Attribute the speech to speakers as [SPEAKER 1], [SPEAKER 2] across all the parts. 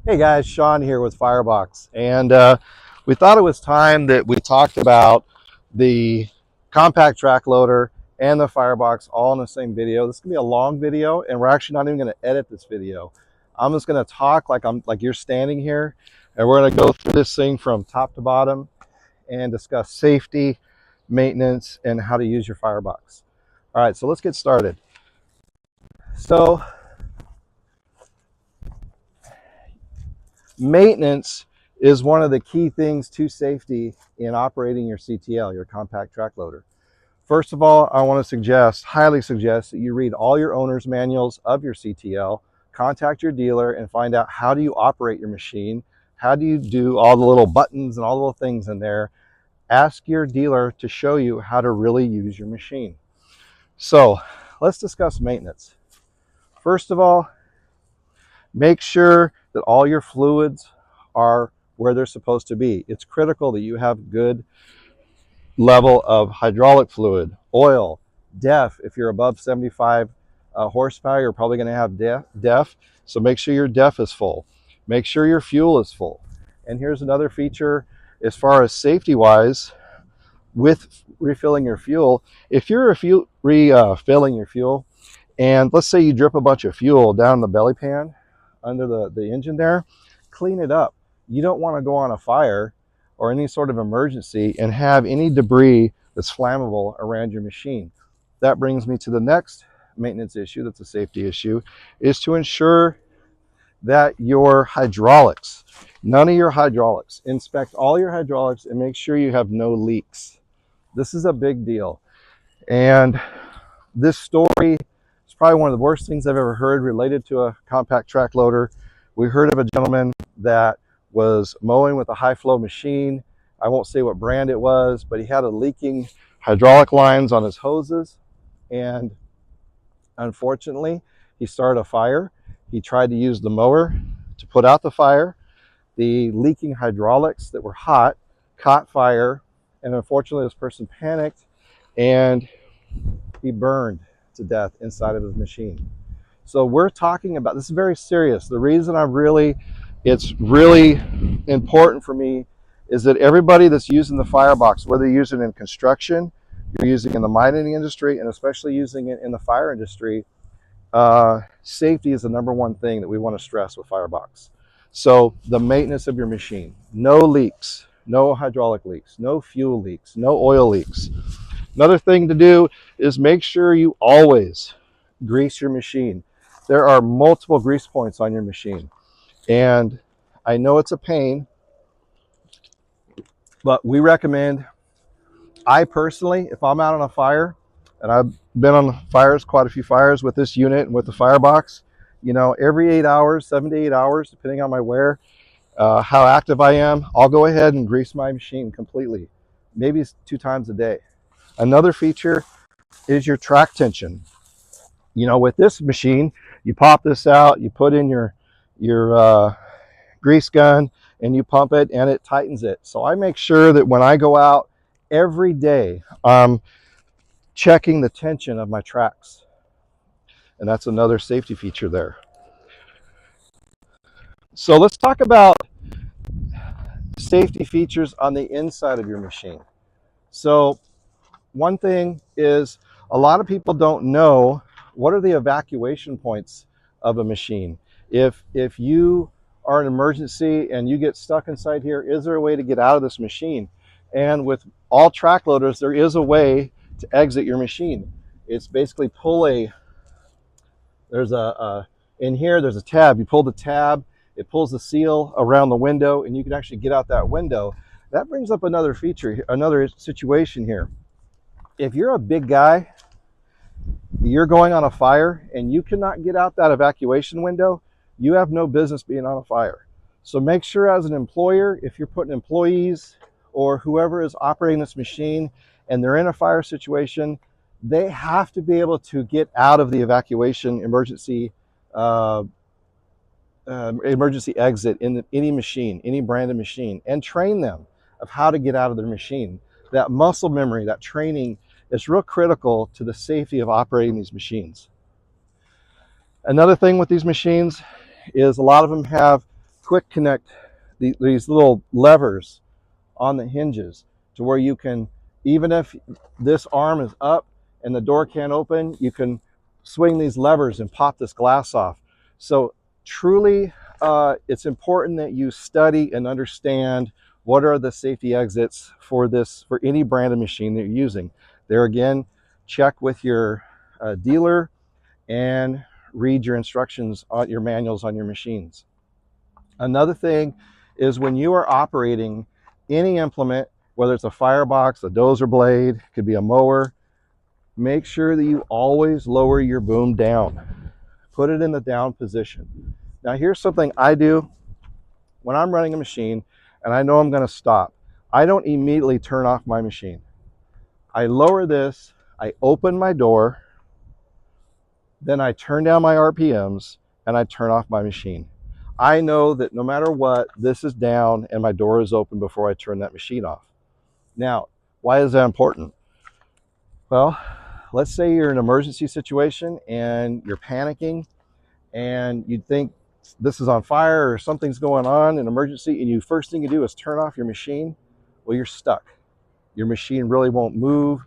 [SPEAKER 1] Hey guys, Sean here with Firebox, and we thought it was time that we talked about the compact track loader and the Firebox all in the same video. This is gonna be a long video, and we're actually not even gonna edit this video. I'm just gonna talk like you're standing here, and we're gonna go through this thing from top to bottom and discuss safety, maintenance, and how to use your Firebox. All right, so let's get started. So maintenance is one of the key things to safety in operating your CTL, your compact track loader. First of all, I want to highly suggest that you read all your owner's manuals of your CTL, contact your dealer and find out how do you operate your machine, how do you do all the little buttons and all the little things in there. Ask your dealer to show you how to really use your machine. So let's discuss maintenance. First of all, make sure that all your fluids are where they're supposed to be. It's critical that you have good level of hydraulic fluid, oil, DEF. If you're above 75 horsepower, you're probably going to have DEF. So make sure your DEF is full. Make sure your fuel is full. And here's another feature as far as safety wise with refilling your fuel. If you're refilling your fuel, and let's say you drip a bunch of fuel down the belly pan under the engine there, clean it up. You don't want to go on a fire or any sort of emergency and have any debris that's flammable around your machine. That brings me to the next maintenance issue that's a safety issue, is to ensure that your hydraulics, none of your hydraulics, inspect all your hydraulics and make sure you have no leaks. This is a big deal. And this story, probably one of the worst things I've ever heard related to a compact track loader. We heard of a gentleman that was mowing with a high flow machine. I won't say what brand it was, but he had a leaking hydraulic lines on his hoses, and unfortunately he started a fire. He tried to use the mower to put out the fire. The leaking hydraulics that were hot caught fire, and unfortunately this person panicked and he burned to death inside of his machine. So we're talking about, this is very serious. The reason it's really important for me is that everybody that's using the Firebox, whether you're using it in construction, you're using it in the mining industry, and especially using it in the fire industry, safety is the number one thing that we want to stress with Firebox. So the maintenance of your machine, no leaks, no hydraulic leaks, no fuel leaks, no oil leaks. Another thing to do is make sure you always grease your machine. There are multiple grease points on your machine. And I know it's a pain, but we recommend, I personally, if I'm out on a fire, and I've been on fires, quite a few fires with this unit and with the Firebox, every 8 hours, 7 to 8 hours, depending on my wear, how active I am, I'll go ahead and grease my machine completely, maybe 2 times a day. Another feature is your track tension. With this machine, you pop this out, you put in your grease gun, and you pump it, and it tightens it. So I make sure that when I go out every day, I'm checking the tension of my tracks. And that's another safety feature there. So let's talk about safety features on the inside of your machine. So one thing is, a lot of people don't know what are the evacuation points of a machine. If you are an emergency and you get stuck inside here, is there a way to get out of this machine? And with all track loaders, there is a way to exit your machine. It's basically in here there's a tab. You pull the tab, it pulls the seal around the window, and you can actually get out that window. That brings up another feature, another situation here. If you're a big guy, you're going on a fire and you cannot get out that evacuation window, you have no business being on a fire. So make sure as an employer, if you're putting employees or whoever is operating this machine and they're in a fire situation, they have to be able to get out of the evacuation emergency exit in any machine, any branded machine, and train them of how to get out of their machine. That muscle memory, that training, is real critical to the safety of operating these machines. Another thing with these machines is a lot of them have quick connect these little levers on the hinges to where you can, even if this arm is up and the door can't open, you can swing these levers and pop this glass off. So truly, it's important that you study and understand what are the safety exits for any brand of machine that you're using. There again, check with your dealer and read your instructions on your manuals on your machines. Another thing is when you are operating any implement, whether it's a firebox, a dozer blade, could be a mower, make sure that you always lower your boom down. Put it in the down position. Now here's something I do when I'm running a machine and I know I'm going to stop. I don't immediately turn off my machine. I lower this, I open my door, then I turn down my RPMs and I turn off my machine. I know that no matter what, this is down and my door is open before I turn that machine off. Now, why is that important? Well, let's say you're in an emergency situation and you're panicking and you think this is on fire or something's going on, an emergency, and first thing you do is turn off your machine. Well, you're stuck. Your machine really won't move.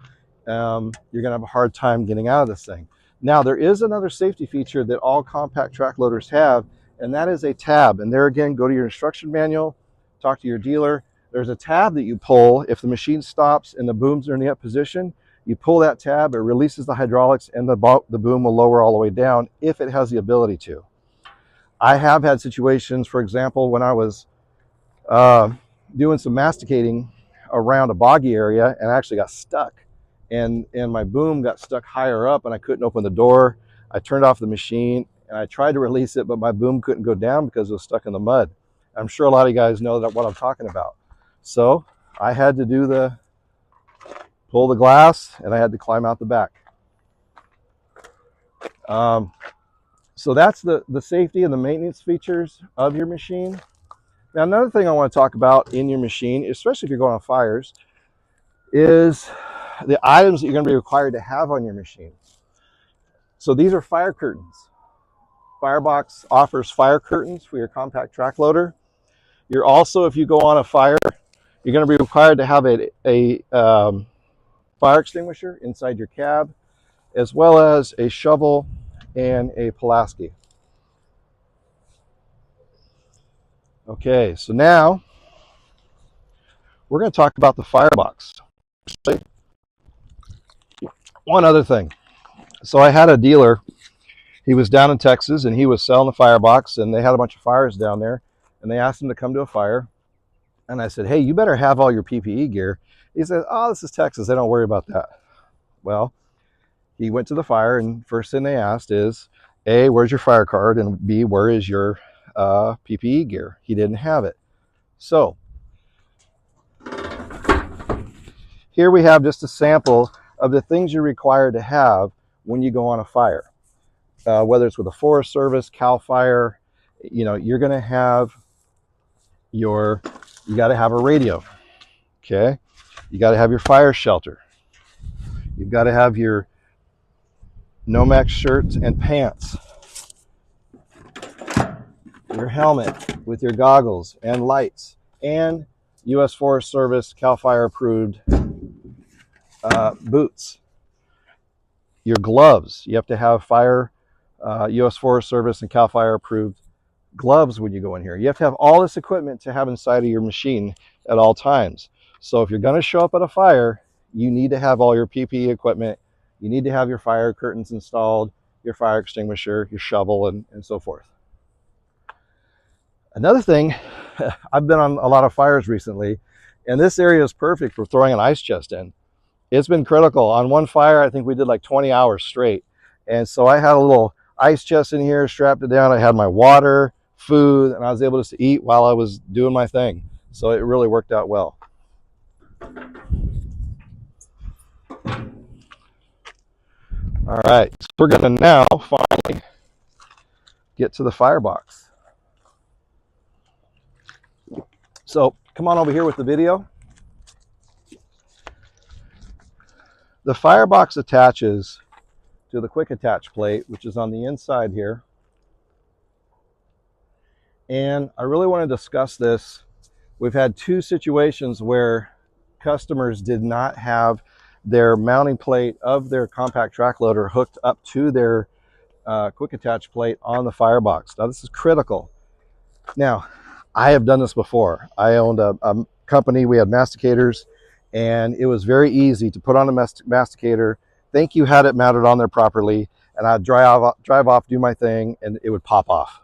[SPEAKER 1] You're gonna have a hard time getting out of this thing. Now, there is another safety feature that all compact track loaders have, and that is a tab. And there again, go to your instruction manual, talk to your dealer. There's a tab that you pull if the machine stops and the booms are in the up position. You pull that tab, it releases the hydraulics, and the boom will lower all the way down if it has the ability to. I have had situations, for example, when I was doing some masticating around a boggy area and I actually got stuck. And my boom got stuck higher up and I couldn't open the door. I turned off the machine and I tried to release it, but my boom couldn't go down because it was stuck in the mud. I'm sure a lot of you guys know what I'm talking about. So I had to pull the glass and I had to climb out the back. So that's the safety and the maintenance features of your machine. Now, another thing I want to talk about in your machine, especially if you're going on fires, is the items that you're going to be required to have on your machine. So these are fire curtains. Firebox offers fire curtains for your compact track loader. You're also, if you go on a fire, you're going to be required to have a fire extinguisher inside your cab, as well as a shovel and a Pulaski. Okay, so now we're going to talk about the Firebox. One other thing. So I had a dealer, he was down in Texas and he was selling the Firebox and they had a bunch of fires down there and they asked him to come to a fire. And I said, hey, you better have all your PPE gear. He said, oh, this is Texas, they don't worry about that. Well, he went to the fire and first thing they asked is, A, where's your fire card? And B, where is your PPE gear? He didn't have it. So here we have just a sample of the things you're required to have when you go on a fire. Whether it's with a Forest Service, CAL FIRE, you're going to have you got to have a radio, okay? You got to have your fire shelter. You've got to have your unmatched shirts and pants, your helmet with your goggles and lights, and U.S. Forest Service, CAL FIRE approved boots. Your gloves, you have to have U.S. Forest Service and CAL FIRE approved gloves when you go in here. You have to have all this equipment to have inside of your machine at all times. So if you're going to show up at a fire, you need to have all your PPE equipment. You need to have your fire curtains installed, your fire extinguisher, your shovel, and so forth. Another thing, I've been on a lot of fires recently, and this area is perfect for throwing an ice chest in. It's been critical. On one fire, I think we did like 20 hours straight. And so I had a little ice chest in here, strapped it down. I had my water, food, and I was able to eat while I was doing my thing. So it really worked out well. All right, so we're gonna now finally get to the Firebox. So come on over here with the video. The Firebox attaches to the quick attach plate, which is on the inside here. And I really want to discuss this. We've had two situations where customers did not have their mounting plate of their compact track loader hooked up to their quick attach plate on the Firebox. Now this is critical. Now, I have done this before. I owned a company, we had masticators, and it was very easy to put on a masticator, think you had it mounted on there properly, and I'd drive off, do my thing, and it would pop off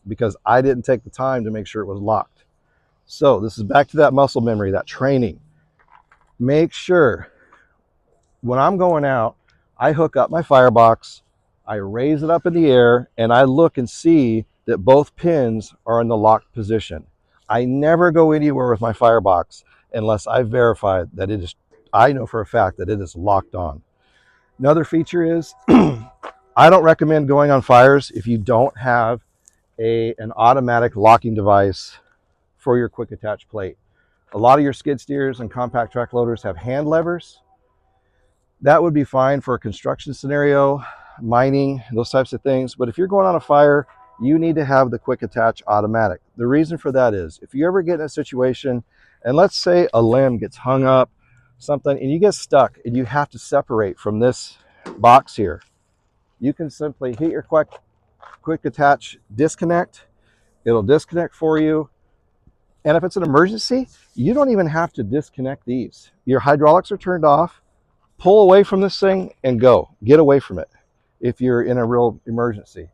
[SPEAKER 1] because I didn't take the time to make sure it was locked. So this is back to that muscle memory, that training. Make sure when I'm going out, I hook up my Firebox, I raise it up in the air, and I look and see that both pins are in the locked position. I never go anywhere with my Firebox unless I verify that it is, I know for a fact that it is locked on. Another feature is I don't recommend going on fires if you don't have an automatic locking device for your quick attach plate. A lot of your skid steers and compact track loaders have hand levers. That would be fine for a construction scenario, mining, those types of things. But if you're going on a fire, you need to have the quick attach automatic. The reason for that is if you ever get in a situation, and let's say a limb gets hung up, something, and you get stuck and you have to separate from this box here, you can simply hit your quick attach disconnect. It'll disconnect for you. And if it's an emergency, you don't even have to disconnect these. Your hydraulics are turned off. Pull away from this thing and go. Get away from it if you're in a real emergency.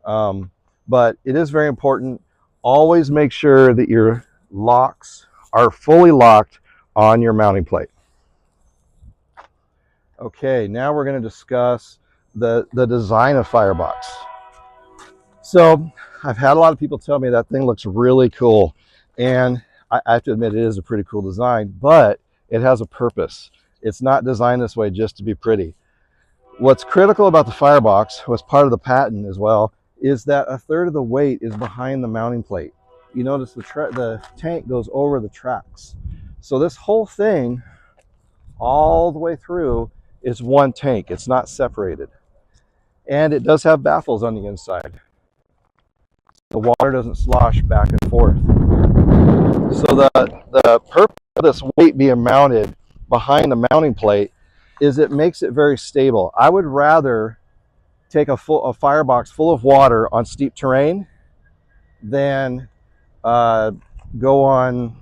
[SPEAKER 1] But it is very important. Always make sure that your locks are fully locked on your mounting plate. Okay, now we're going to discuss the design of Firebox. So I've had a lot of people tell me that thing looks really cool. And I have to admit it is a pretty cool design, but it has a purpose. It's not designed this way just to be pretty. What's critical about the Firebox, what's part of the patent as well, is that a third of the weight is behind the mounting plate. You notice the tank goes over the tracks. So this whole thing, all the way through, is one tank. It's not separated. And it does have baffles on the inside. The water doesn't slosh back and forth. So the purpose of this weight being mounted behind the mounting plate is it makes it very stable. I would rather take a Firebox full of water on steep terrain than go on,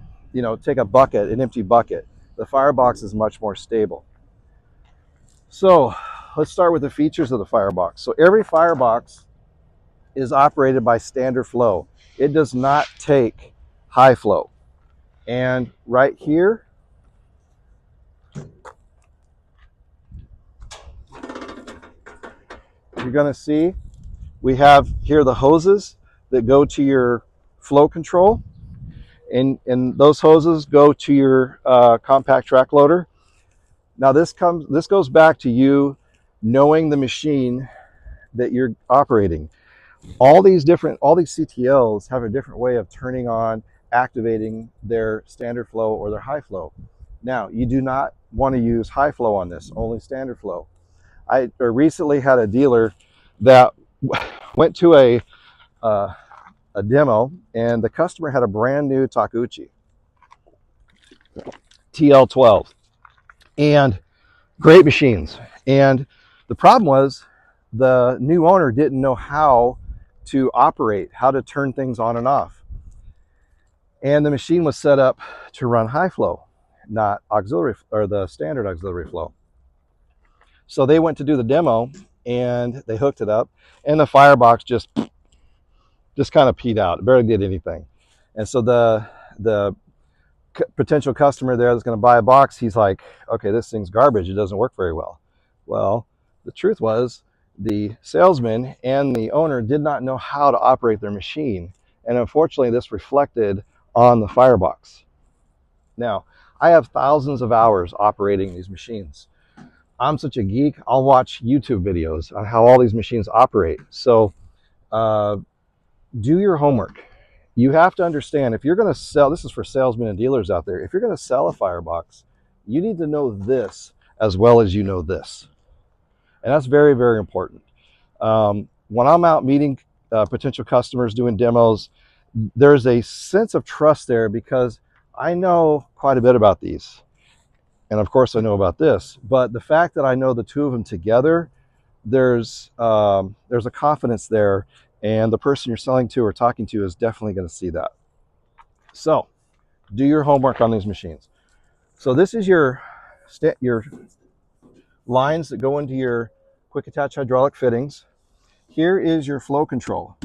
[SPEAKER 1] take a bucket, an empty bucket. The Firebox is much more stable. So let's start with the features of the Firebox. So every Firebox is operated by standard flow. It does not take high flow. And right here, you're going to see we have here the hoses that go to your flow control, and those hoses go to your compact track loader. Now this goes back to you knowing the machine that you're operating. All these CTLs have a different way of turning on, activating their standard flow or their high flow. Now, you do not want to use high flow on this, only standard flow. I recently had a dealer that went to a demo, and the customer had a brand new Takuchi TL12, and great machines. And the problem was the new owner didn't know how to operate, how to turn things on and off. And the machine was set up to run high flow, not auxiliary or the standard auxiliary flow. So they went to do the demo and they hooked it up, and the Firebox just kind of peed out. It barely did anything. And so the potential customer there that's going to buy a box, he's like, okay, this thing's garbage. It doesn't work very well. Well, the truth was the salesman and the owner did not know how to operate their machine. And unfortunately, this reflected on the Firebox. Now, I have thousands of hours operating these machines. I'm such a geek, I'll watch YouTube videos on how all these machines operate. So do your homework. You have to understand, if you're going to sell, this is for salesmen and dealers out there, if you're going to sell a Firebox, you need to know this as well as you know this. And that's very, very important. When I'm out meeting potential customers, doing demos, There's a sense of trust there because I know quite a bit about these. And of course I know about this, but the fact that I know the two of them together, there's a confidence there, and the person you're selling to or talking to is definitely going to see that. So do your homework on these machines. So this is your lines that go into your quick attach hydraulic fittings. Here is your flow control.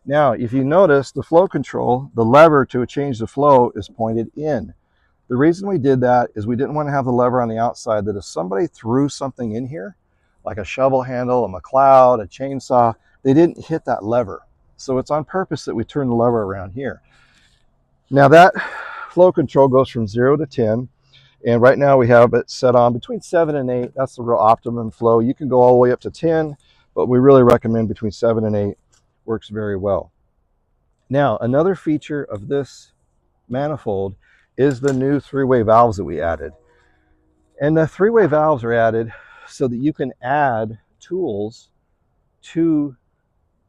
[SPEAKER 1] Now, if you notice the flow control, the lever to change the flow is pointed in. The reason we did that is we didn't want to have the lever on the outside, that if somebody threw something in here, like a shovel handle, a McLeod, a chainsaw, they didn't hit that lever. So it's on purpose that we turn the lever around here. Now that flow control goes from 0 to 10. And right now we have it set on between 7 and 8. That's the real optimum flow. You can go all the way up to 10, but we really recommend between 7 and 8. Works very well. Now, another feature of this manifold is the new three-way valves that we added. And the three-way valves are added so that you can add tools to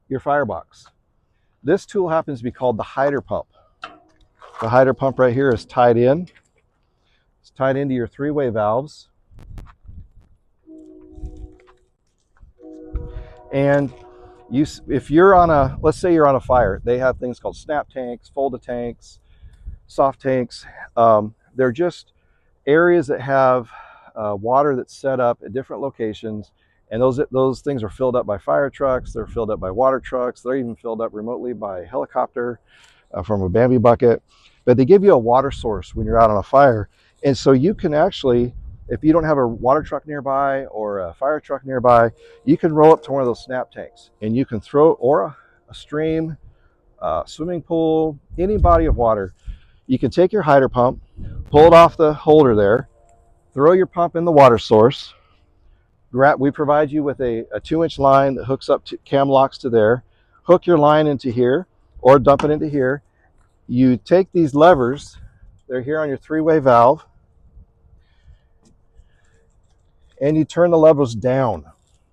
[SPEAKER 1] your Firebox. This tool happens to be called the hydro pump. The hydro pump right here is tied in. It's tied into your three-way valves. And if you're on let's say you're on a fire, they have things called snap tanks, fold-a tanks, soft tanks. They're just areas that have water that's set up at different locations, and those things are filled up by fire trucks, they're filled up by water trucks, they're even filled up remotely by a helicopter from a Bambi bucket. But they give you a water source when you're out on a fire, and so you can actually, if you don't have a water truck nearby or a fire truck nearby, you can roll up to one of those snap tanks and you can throw, or a stream, swimming pool, any body of water. You can take your hydro pump, pull it off the holder there, throw your pump in the water source. We provide you with a 2-inch line that hooks up to cam locks to there. Hook your line into here or dump it into here. You take these levers, they're here on your three-way valve, and you turn the levers down.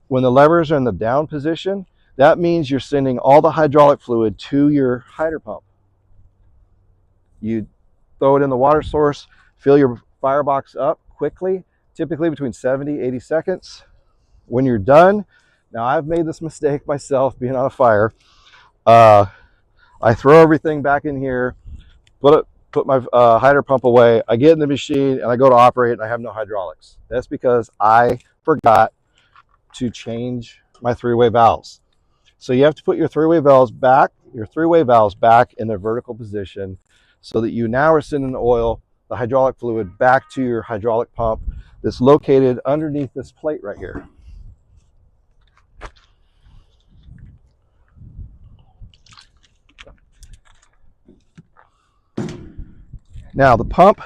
[SPEAKER 1] When the levers are in the down position, that means you're sending all the hydraulic fluid to your hydro pump. You throw it in the water source, fill your Firebox up quickly, typically between 70, 80 seconds. When you're done, now I've made this mistake myself being on a fire. I throw everything back in here, put my hydro pump away, I get in the machine and I go to operate and I have no hydraulics. That's because I forgot to change my three-way valves. So you have to put your three-way valves back in their vertical position so that you now are sending the oil, the hydraulic fluid, back to your hydraulic pump that's located underneath this plate right here. Now the pump,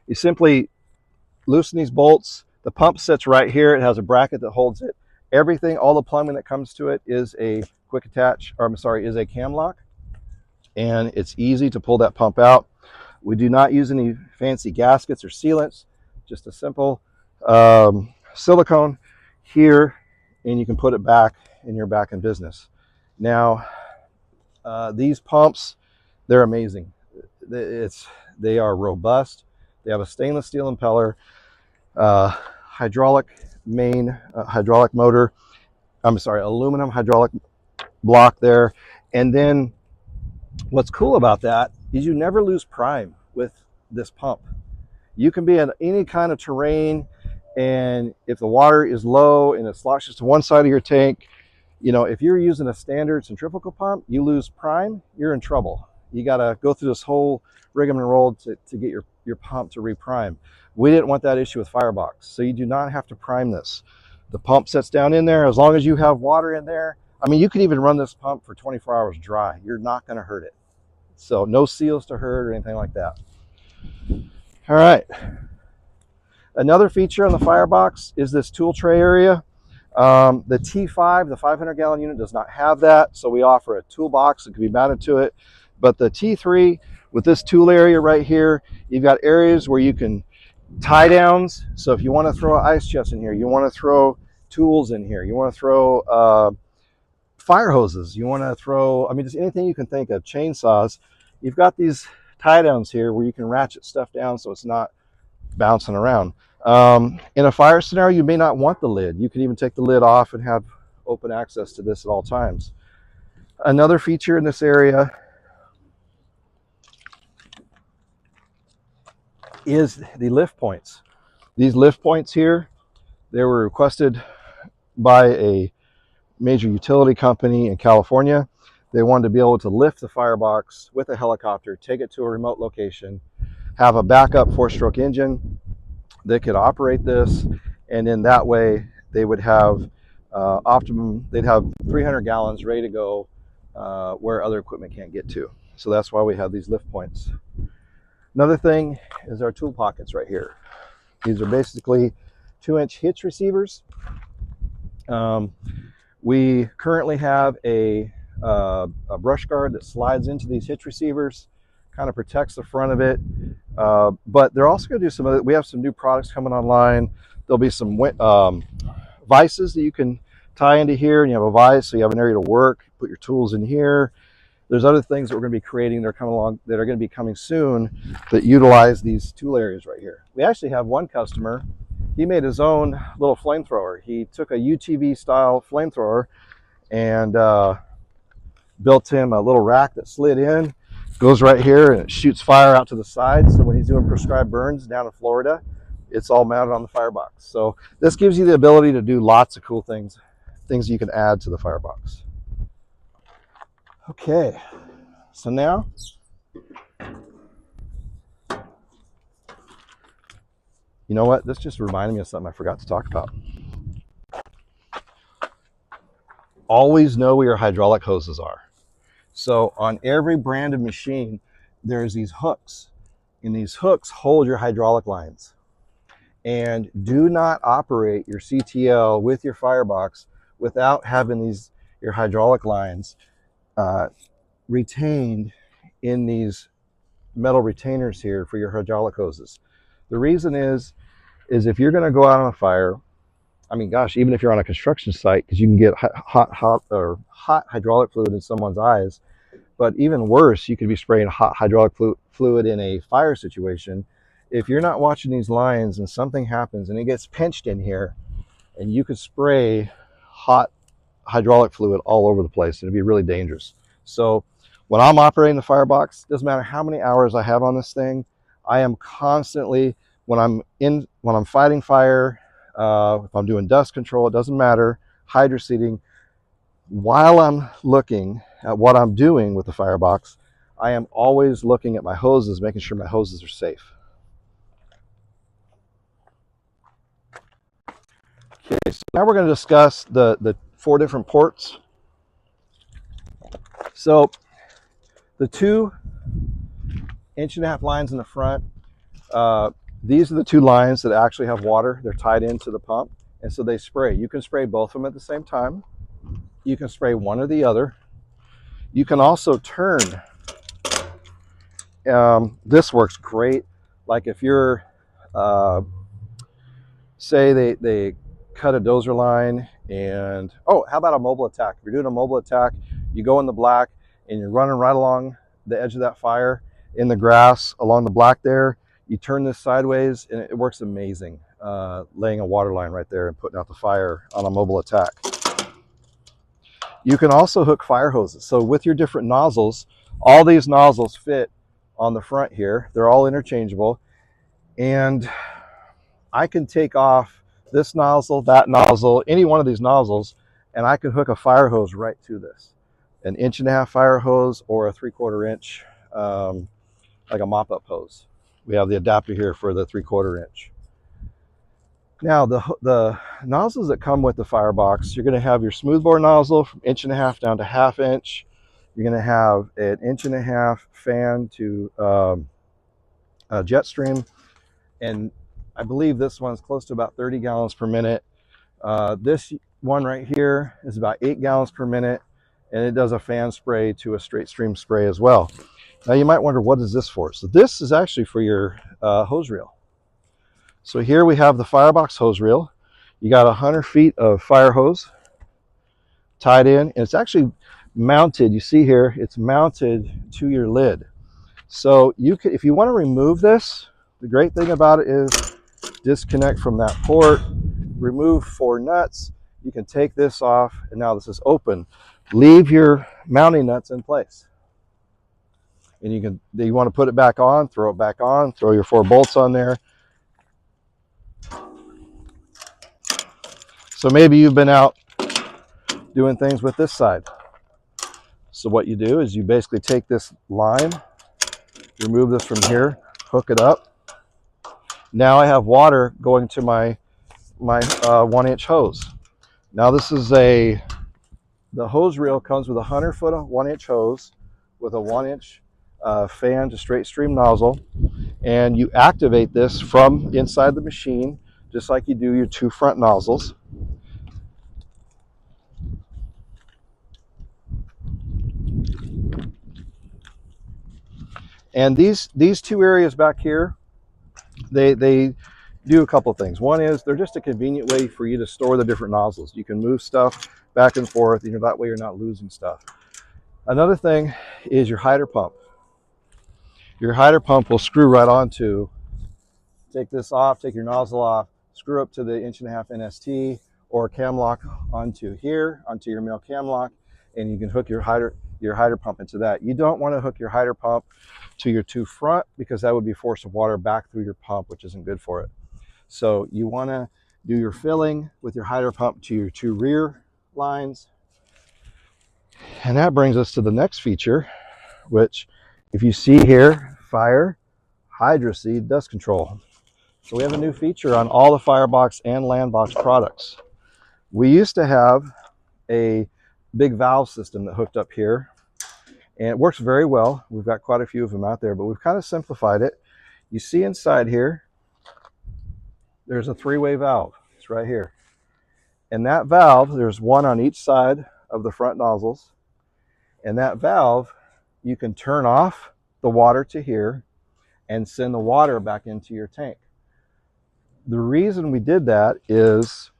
[SPEAKER 1] you simply loosen these bolts. The pump sits right here. It has a bracket that holds it. Everything, all the plumbing that comes to it is a quick attach, or I'm sorry, is a cam lock. And it's easy to pull that pump out. We do not use any fancy gaskets or sealants, just a simple silicone here, and you can put it back and you're back in business. Now, these pumps, they're amazing. They are robust. They have a stainless steel impeller, hydraulic main, hydraulic motor, I'm sorry, aluminum hydraulic block there. And then what's cool about that is you never lose prime with this pump. You can be in any kind of terrain, and if the water is low and it sloshes to one side of your tank, you know, if you're using a standard centrifugal pump, you lose prime, you're in trouble. You got to go through this whole rigmarole to get your pump to reprime. We didn't want that issue with Firebox, so you do not have to prime this. The pump sits down in there. As long as you have water in there, I mean, you can even run this pump for 24 hours dry. You're not going to hurt it. So no seals to hurt or anything like that. All right. Another feature on the Firebox is this tool tray area. The T5, the 500-gallon unit, does not have that, so we offer a toolbox that can be mounted to it. But the T3, with this tool area right here, you've got areas where you can tie downs. So if you want to throw an ice chest in here, you want to throw tools in here, you want to throw Fire hoses, you want to throw, I mean, just anything you can think of, chainsaws. You've got these tie downs here where you can ratchet stuff down so it's not bouncing around. In a fire scenario, you may not want the lid. You can even take the lid off and have open access to this at all times. Another feature in this area is the lift points. These lift points here, they were requested by a major utility company in California. They wanted to be able to lift the firebox with a helicopter, take it to a remote location, have a backup 4-stroke engine that could operate this, and in that way they would have optimum, they'd have 300 gallons ready to go where other equipment can't get to. So that's why we have these lift points. Another thing is our tool pockets right here. These are basically 2-inch hitch receivers. We currently have a brush guard that slides into these hitch receivers, kind of protects the front of it. But they're also going to do some other, we have some new products coming online. There'll be some vices that you can tie into here, and you have a vise so you have an area to work, put your tools in here. There's other things that we're going to be creating that are coming along, that are going to be coming soon, that utilize these tool areas right here. We actually have one customer, he made his own little flamethrower. He took a UTV style flamethrower and built him a little rack that slid in, goes right here, and it shoots fire out to the side. So when he's doing prescribed burns down in Florida, it's all mounted on the Firebox. So this gives you the ability to do lots of cool things you can add to the Firebox. Okay, so now you know what? This just reminded me of something I forgot to talk about. Always know where your hydraulic hoses are. So on every brand of machine, there's these hooks, and these hooks hold your hydraulic lines. And do not operate your CTL with your Firebox without having your hydraulic lines retained in these metal retainers here for your hydraulic hoses. The reason is if you're going to go out on a fire, I mean, gosh, even if you're on a construction site, because you can get hot hydraulic fluid in someone's eyes, but even worse, you could be spraying hot hydraulic fluid in a fire situation. If you're not watching these lines and something happens and it gets pinched in here, and you could spray hot hydraulic fluid all over the place, and it'd be really dangerous. So when I'm operating the Firebox, doesn't matter how many hours I have on this thing, I am constantly, when I'm fighting fire, if I'm doing dust control, it doesn't matter, hydroseeding, while I'm looking at what I'm doing with the Firebox, I am always looking at my hoses, making sure my hoses are safe. Okay, so now we're going to discuss the 4 different ports. So the 2 1.5-inch lines in the front, these are the 2 lines that actually have water. They're tied into the pump, and so they spray. You can spray both of them at the same time. You can spray one or the other. You can also turn. This works great. Like if you're, say they cut a dozer line, and how about a mobile attack? If you're doing a mobile attack, you go in the black and you're running right along the edge of that fire in the grass along the black there. You turn this sideways and it works amazing, laying a water line right there and putting out the fire on a mobile attack. You can also hook fire hoses. So with your different nozzles, all these nozzles fit on the front here. They're all interchangeable. And I can take off this nozzle, that nozzle, any one of these nozzles, and I can hook a fire hose right to this. An 1.5-inch fire hose or a 3/4 inch, like a mop-up hose. We have the adapter here for the 3/4 inch. Now the nozzles that come with the Firebox, you're going to have your smoothbore nozzle from 1.5 inch down to 1/2 inch. You're going to have an 1.5 inch fan to a jet stream, and I believe this one's close to about 30 gallons per minute. This one right here is about 8 gallons per minute, and it does a fan spray to a straight stream spray as well. Now you might wonder, what is this for? So this is actually for your hose reel. So here we have the Firebox hose reel. You got 100 feet of fire hose tied in, and it's actually mounted. You see here, it's mounted to your lid. So you can, if you want to remove this, the great thing about it is disconnect from that port, remove 4 nuts. You can take this off, and now this is open. Leave your mounting nuts in place. And you want to put it back on, throw it back on, throw your 4 bolts on there. So maybe you've been out doing things with this side. So what you do is you basically take this line, remove this from here, hook it up. Now I have water going to my 1-inch hose. Now this is the hose reel comes with a 100-foot 1-inch hose with a 1-inch fan to straight stream nozzle, and you activate this from inside the machine just like you do your 2 front nozzles. And these 2 areas back here, they do a couple of things. One is they're just a convenient way for you to store the different nozzles. You can move stuff back and forth, that way you're not losing stuff. Another thing is your hydro pump. Your hydro pump will screw right onto, take this off, take your nozzle off, screw up to the 1.5 NST or cam lock onto here, onto your male cam lock, and you can hook your hydro pump into that. You don't want to hook your hydro pump to your 2 front because that would be force of water back through your pump, which isn't good for it. So you want to do your filling with your hydro pump to your 2 rear lines. And that brings us to the next feature, which if you see here, fire, hydroseed, dust control. So we have a new feature on all the Firebox and Landbox products. We used to have a big valve system that hooked up here, and it works very well. We've got quite a few of them out there, but we've kind of simplified it. You see inside here, there's a 3-way valve. It's right here. And that valve, there's one on each side of the front nozzles. And that valve, you can turn off the water to here and send the water back into your tank. The reason we did that is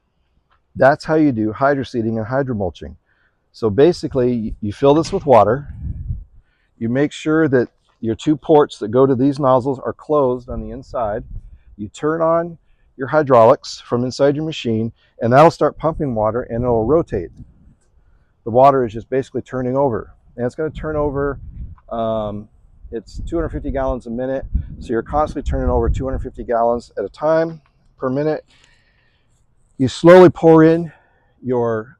[SPEAKER 1] that's how you do hydroseeding and hydromulching. So basically, you fill this with water. You make sure that your 2 ports that go to these nozzles are closed on the inside. You turn on your hydraulics from inside your machine, and that'll start pumping water, and it'll rotate. The water is just basically turning over, and it's going to turn over. It's 250 gallons a minute, so you're constantly turning over 250 gallons at a time per minute. You slowly pour in your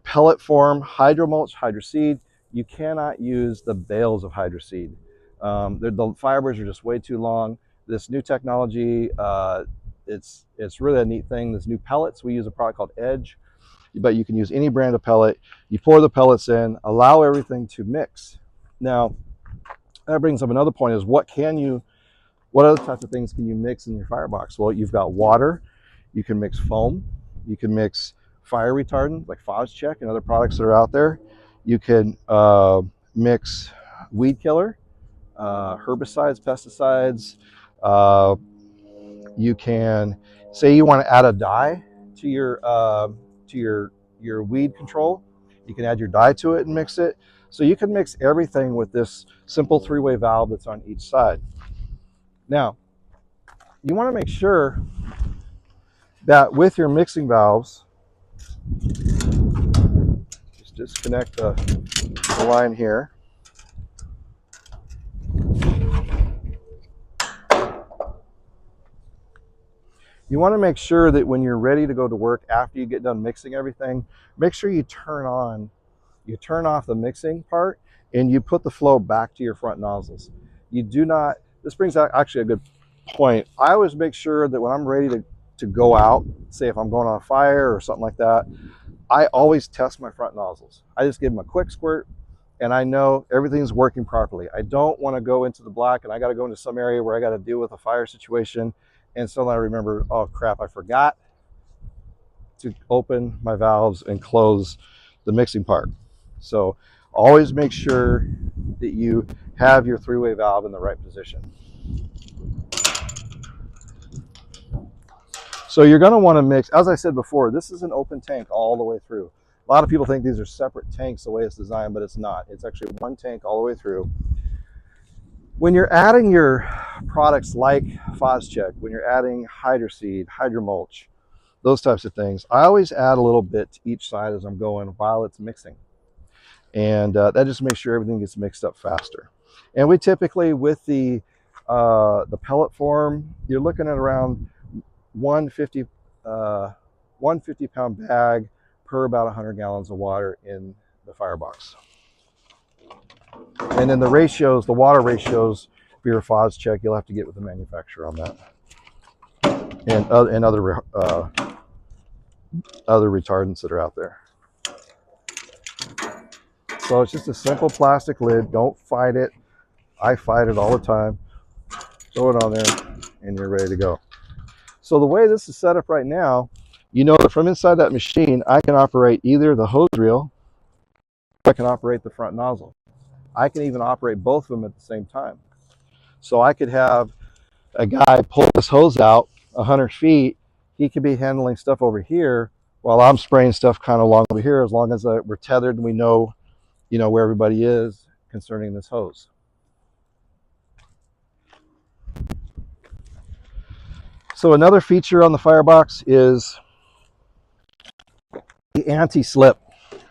[SPEAKER 1] pellet form hydromulch, hydroseed. You cannot use the bales of hydroseed. The fibers are just way too long. This new technology, it's really a neat thing. This new pellets, we use a product called Edge, but you can use any brand of pellet. You pour the pellets in, allow everything to mix. Now, that brings up another point is what other types of things can you mix in your Firebox? Well, you've got water, you can mix foam, you can mix fire retardant like Phosgene and other products that are out there. You can mix weed killer, herbicides, pesticides. You can say you want to add a dye to your weed control. You can add your dye to it and mix it. So you can mix everything with this simple 3-way valve that's on each side. Now, you want to make sure that with your mixing valves, just disconnect the line here. You want to make sure that when you're ready to go to work after you get done mixing everything, make sure you turn off the mixing part and you put the flow back to your front nozzles. You do not, this brings out actually a good point. I always make sure that when I'm ready to go out, say if I'm going on a fire or something like that, I always test my front nozzles. I just give them a quick squirt and I know everything's working properly. I don't want to go into the black and I got to go into some area where I got to deal with a fire situation. And so I remember, oh crap, I forgot to open my valves and close the mixing part. So always make sure that you have your 3-way valve in the right position. So you're going to want to mix, as I said before, this is an open tank all the way through. A lot of people think these are separate tanks the way it's designed, but it's not. It's actually one tank all the way through. When you're adding your products like Phos-Check, when you're adding hydroseed, hydromulch, those types of things, I always add a little bit to each side as I'm going while it's mixing. And that just makes sure everything gets mixed up faster. And we typically, with the pellet form, you're looking at around 150 pound bag per about 100 gallons of water in the Firebox. And then the ratios, the water ratios for your Phos-Check, you'll have to get with the manufacturer on that, and other retardants that are out there. So it's just a simple plastic lid. Don't fight it. I fight it all the time. Throw it on there and you're ready to go. So the way this is set up right now, you know that from inside that machine, I can operate either the hose reel, or I can operate the front nozzle. I can even operate both of them at the same time. So I could have a guy pull this hose out 100 feet. He could be handling stuff over here while I'm spraying stuff kind of along over here, as long as we're tethered and we know, where everybody is concerning this hose. So another feature on the Firebox is the anti-slip.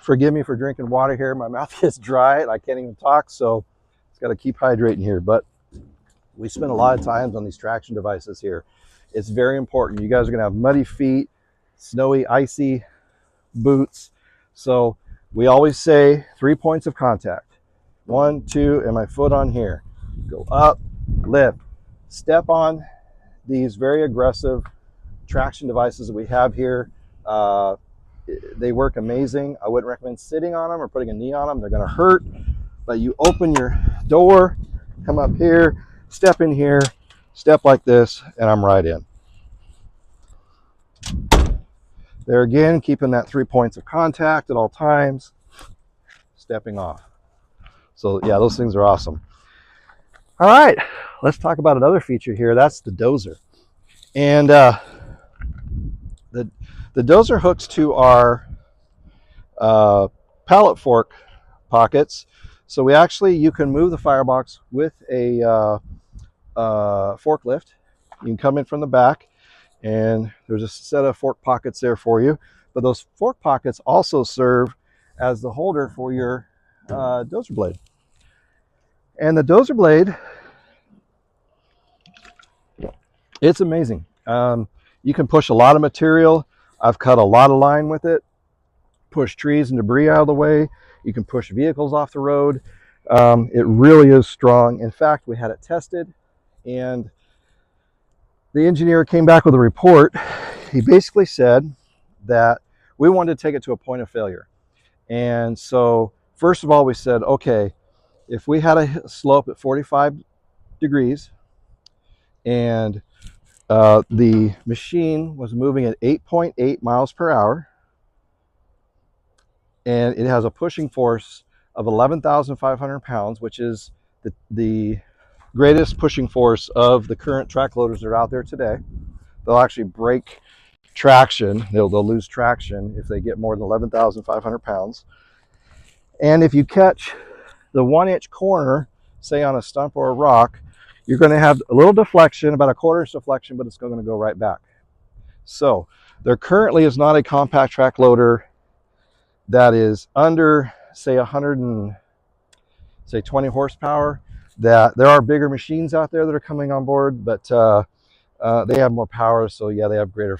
[SPEAKER 1] Forgive me for drinking water here. My mouth gets dry and I can't even talk, so it's got to keep hydrating here. But we spend a lot of times on these traction devices here. It's very important. You guys are going to have muddy feet, snowy, icy boots. So we always say 3 points of contact. 1, 2, and my foot on here. Go up, lift, step on these very aggressive traction devices that we have here. They work amazing. I wouldn't recommend sitting on them or putting a knee on them. They're going to hurt. But you open your door, come up here, step in here, step like this, and I'm right in. There again, keeping that 3 points of contact at all times, stepping off. So yeah, those things are awesome. All right, let's talk about another feature here. That's the dozer. And the dozer hooks to our pallet fork pockets. So you can move the Firebox with a forklift. You can come in from the back and there's a set of fork pockets there for you. But those fork pockets also serve as the holder for your dozer blade. And the dozer blade, it's amazing. You can push a lot of material. I've cut a lot of line with it, push trees and debris out of the way. You can push vehicles off the road. It really is strong. In fact, we had it tested and the engineer came back with a report. He basically said that we wanted to take it to a point of failure. And so first of all, we said, okay, if we had a slope at 45 degrees and the machine was moving at 8.8 miles per hour, and it has a pushing force of 11,500 pounds, which is the greatest pushing force of the current track loaders that are out there today. They'll actually break traction. They'll lose traction if they get more than 11,500 pounds. And if you catch the 1-inch corner, say on a stump or a rock, you're going to have a little deflection, about a 1/4 inch deflection, but it's going to go right back. So there currently is not a compact track loader that is under, say, 120 horsepower. That there are bigger machines out there that are coming on board, but they have more power, so yeah, they have greater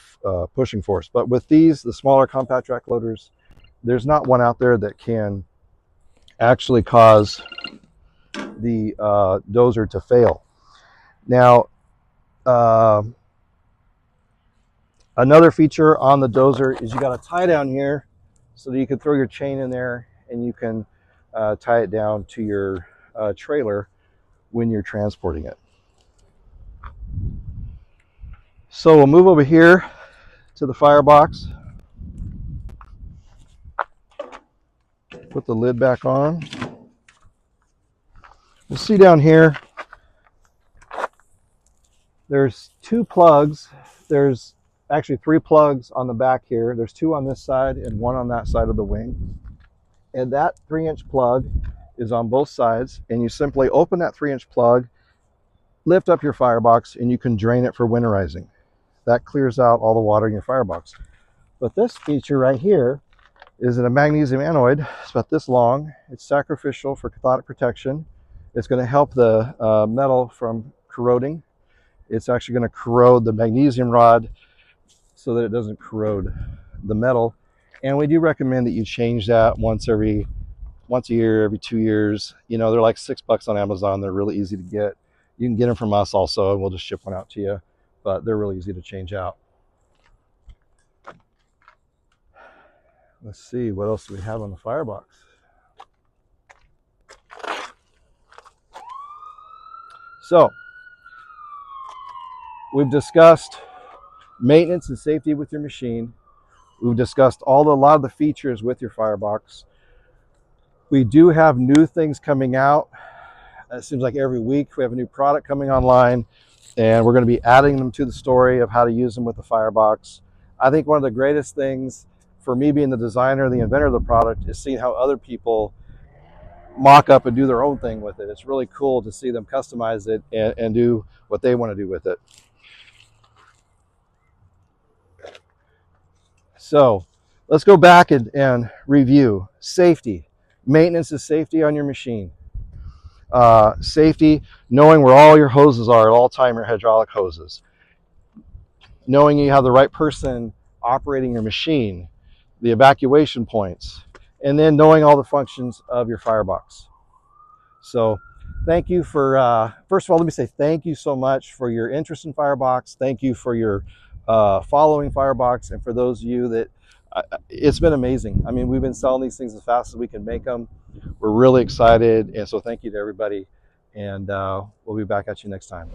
[SPEAKER 1] pushing force. But with these, the smaller compact track loaders, there's not one out there that can actually cause the dozer to fail. Now, another feature on the dozer is you got a tie down here so that you can throw your chain in there and you can tie it down to your trailer when you're transporting it. So we'll move over here to the Firebox. Put the lid back on. We'll see down here, there's 2 plugs. There's actually 3 plugs on the back here. There's 2 on this side and 1 on that side of the wing. And that 3-inch plug is on both sides, and you simply open that 3-inch plug, lift up your firebox, and you can drain it for winterizing. That clears out all the water in your firebox. But this feature right here is in a magnesium anode. It's about this long. It's sacrificial for cathodic protection. It's going to help the metal from corroding. It's actually going to corrode the magnesium rod so that it doesn't corrode the metal. And we do recommend that you change that once a year, every 2 years. You know, they're like $6 on Amazon. They're really easy to get. You can get them from us also, and we'll just ship one out to you. But they're really easy to change out. Let's see, what else do we have on the Firebox? So, we've discussed maintenance and safety with your machine. We've discussed a lot of the features with your Firebox. We do have new things coming out. It seems like every week we have a new product coming online, and we're going to be adding them to the story of how to use them with the Firebox. I think one of the greatest things for me, being the designer, the inventor of the product, is seeing how other people mock up and do their own thing with it. It's really cool to see them customize it and do what they want to do with it. So let's go back and review. Safety. Maintenance is safety on your machine. Safety, knowing where all your hoses are at all time, your hydraulic hoses. Knowing you have the right person operating your machine, the evacuation points, and then knowing all the functions of your Firebox. So thank you for, first of all, let me say thank you so much for your interest in Firebox. Thank you for your following Firebox, and for those of you that, it's been amazing. I mean, we've been selling these things as fast as we can make them. We're really excited, and so thank you to everybody, and we'll be back at you next time.